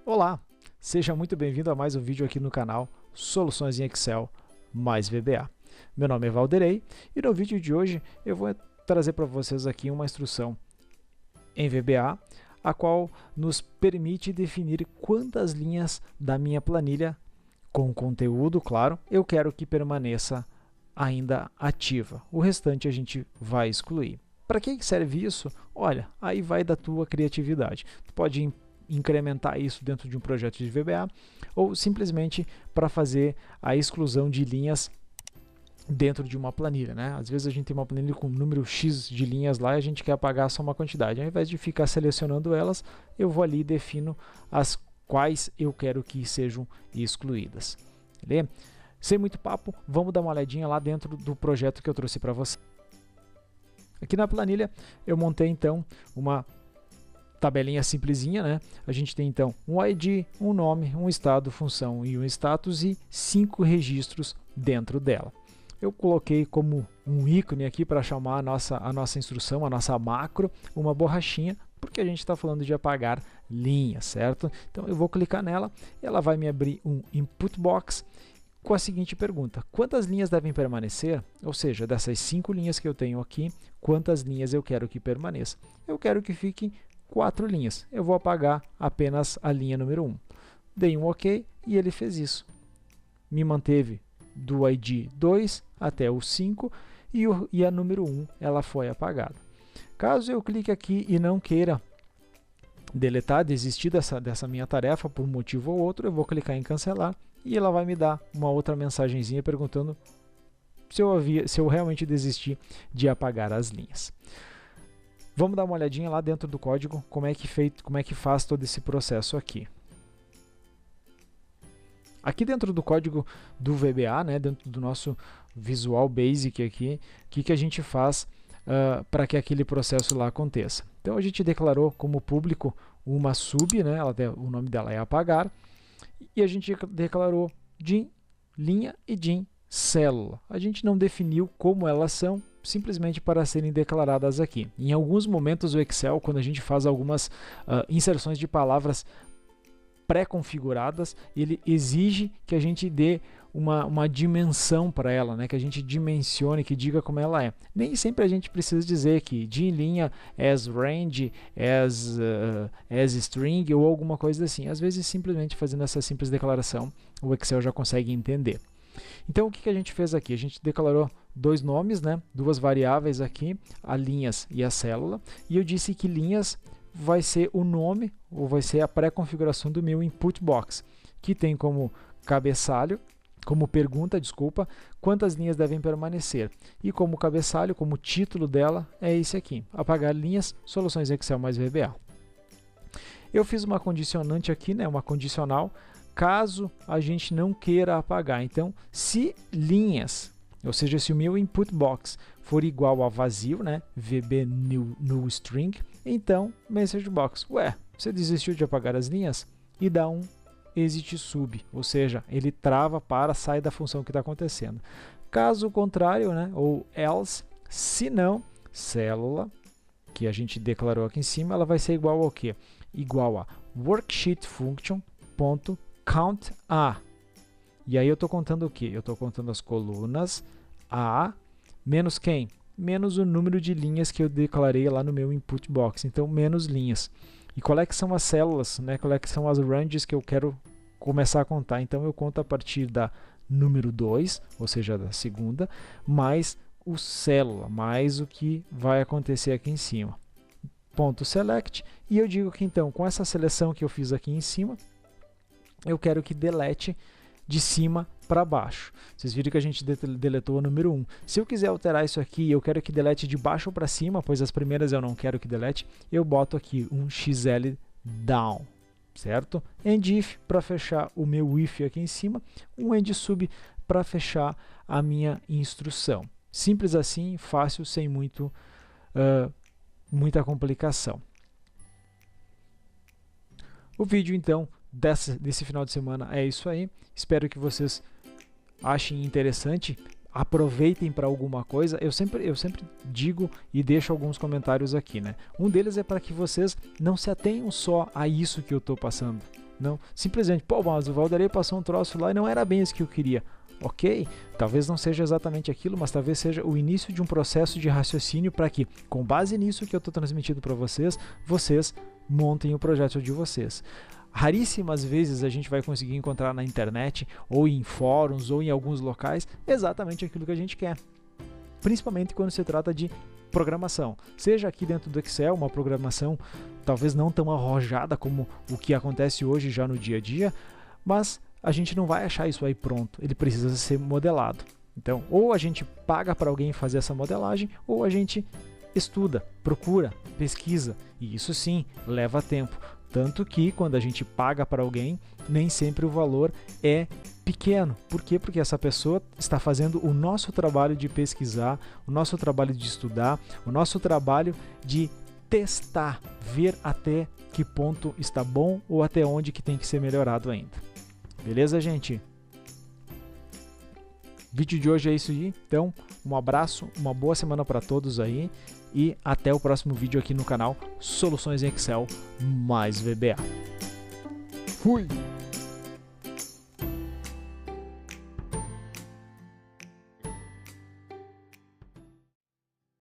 Olá, seja muito bem-vindo a mais um vídeo aqui no canal Soluções em Excel mais VBA. Meu nome é Valderei e no vídeo de hoje eu vou trazer para vocês aqui uma instrução em VBA, a qual nos permite definir quantas linhas da minha planilha, com conteúdo, claro, eu quero que permaneça ainda ativa. O restante a gente vai excluir. Para que serve isso? Olha, aí vai da tua criatividade. Tu pode incrementar isso dentro de um projeto de VBA ou simplesmente para fazer a exclusão de linhas dentro de uma planilha, né? Às vezes a gente tem uma planilha com um número X de linhas lá e a gente quer apagar só uma quantidade. Ao invés de ficar selecionando elas, eu vou ali e defino as quais eu quero que sejam excluídas. Beleza? Sem muito papo, vamos dar uma olhadinha lá dentro do projeto que eu trouxe para você. Aqui na planilha eu montei então uma tabelinha simplesinha, né? A gente tem então um ID, um nome, um estado, função e um status e 5 registros dentro dela. Eu coloquei como um ícone aqui para chamar a nossa instrução, a nossa macro, uma borrachinha, porque a gente está falando de apagar linhas, certo? Então eu vou clicar nela e ela vai me abrir um input box com a seguinte pergunta: quantas linhas devem permanecer? Ou seja, dessas 5 linhas que eu tenho aqui, quantas linhas eu quero que permaneça? Eu quero que fiquem 4 linhas. Eu vou apagar apenas a linha número 1. Dei um OK e ele fez isso. Me manteve do ID 2 até o 5 e a número 1 ela foi apagada. Caso eu clique aqui e não queira deletar, desistir dessa minha tarefa por um motivo ou outro, eu vou clicar em cancelar e ela vai me dar uma outra mensagenzinha perguntando se eu realmente desisti de apagar as linhas. Vamos dar uma olhadinha lá dentro do código como é que faz todo esse processo aqui. Aqui dentro do código do VBA, né, dentro do nosso Visual Basic aqui, o que a gente faz para que aquele processo lá aconteça? Então a gente declarou como público uma sub, né, o nome dela é apagar, e a gente declarou DIN linha e DIN célula. A gente não definiu como elas são, simplesmente para serem declaradas aqui. Em alguns momentos o Excel, quando a gente faz algumas inserções de palavras pré-configuradas, ele exige que a gente dê uma dimensão para ela, né? Que a gente dimensione, que diga como ela é. Nem sempre a gente precisa dizer que DIN linha as range, as string ou alguma coisa assim. Às vezes, simplesmente fazendo essa simples declaração, o Excel já consegue entender. Então, o que a gente fez aqui? A gente declarou dois nomes, né? Duas variáveis aqui, a linhas e a célula, e eu disse que linhas vai ser o nome, ou vai ser a pré-configuração do meu input box, que tem como cabeçalho, como pergunta, desculpa, quantas linhas devem permanecer. E como cabeçalho, como título dela, é esse aqui, apagar linhas, soluções Excel mais VBA. Eu fiz uma condicionante aqui, né? Uma condicional, caso a gente não queira apagar. Então, se linhas, ou seja, se o meu input box for igual a vazio, né, VB null string, então message box, ué, você desistiu de apagar as linhas? E dá um exit sub, ou seja, ele trava para sair da função que está acontecendo. Caso contrário, né, ou else, se não, célula, que a gente declarou aqui em cima, ela vai ser igual ao quê? Igual a worksheet function.count a. E aí eu estou contando o quê? Eu estou contando as colunas A menos quem? Menos o número de linhas que eu declarei lá no meu input box. Então, menos linhas. E qual é que são as células, né? Qual é que são as ranges que eu quero começar a contar? Então, eu conto a partir da número 2, ou seja, da segunda, mais o célula, mais o que vai acontecer aqui em cima. Ponto select. E eu digo que, então, com essa seleção que eu fiz aqui em cima, eu quero que delete de cima para baixo. Vocês viram que a gente deletou o número 1. Se eu quiser alterar isso aqui, eu quero que delete de baixo para cima, pois as primeiras eu não quero que delete, eu boto aqui um XL down, certo? End if para fechar o meu if aqui em cima, um end sub para fechar a minha instrução. Simples assim, fácil, sem muita complicação. O vídeo, então, desse final de semana é isso aí. Espero que vocês achem interessante, aproveitem para alguma coisa. Eu sempre digo e deixo alguns comentários aqui, né? Um deles é para que vocês não se atenham só a isso que eu estou passando. Não, simplesmente, pô, mas o Valderei passou um troço lá e não era bem isso que eu queria. Ok, talvez não seja exatamente aquilo, mas talvez seja o início de um processo de raciocínio para que, com base nisso que eu estou transmitindo para vocês, vocês montem o projeto de vocês. Raríssimas vezes a gente vai conseguir encontrar na internet, ou em fóruns, ou em alguns locais, exatamente aquilo que a gente quer. Principalmente quando se trata de programação. Seja aqui dentro do Excel, uma programação talvez não tão arrojada como o que acontece hoje já no dia a dia, mas a gente não vai achar isso aí pronto, ele precisa ser modelado. Então, ou a gente paga para alguém fazer essa modelagem, ou a gente estuda, procura, pesquisa, e isso sim leva tempo. Tanto que quando a gente paga para alguém, nem sempre o valor é pequeno. Por quê? Porque essa pessoa está fazendo o nosso trabalho de pesquisar, o nosso trabalho de estudar, o nosso trabalho de testar, ver até que ponto está bom ou até onde que tem que ser melhorado ainda. Beleza, gente? O vídeo de hoje é isso aí. Então, um abraço, uma boa semana para todos aí e até o próximo vídeo aqui no canal Soluções em Excel mais VBA. Fui!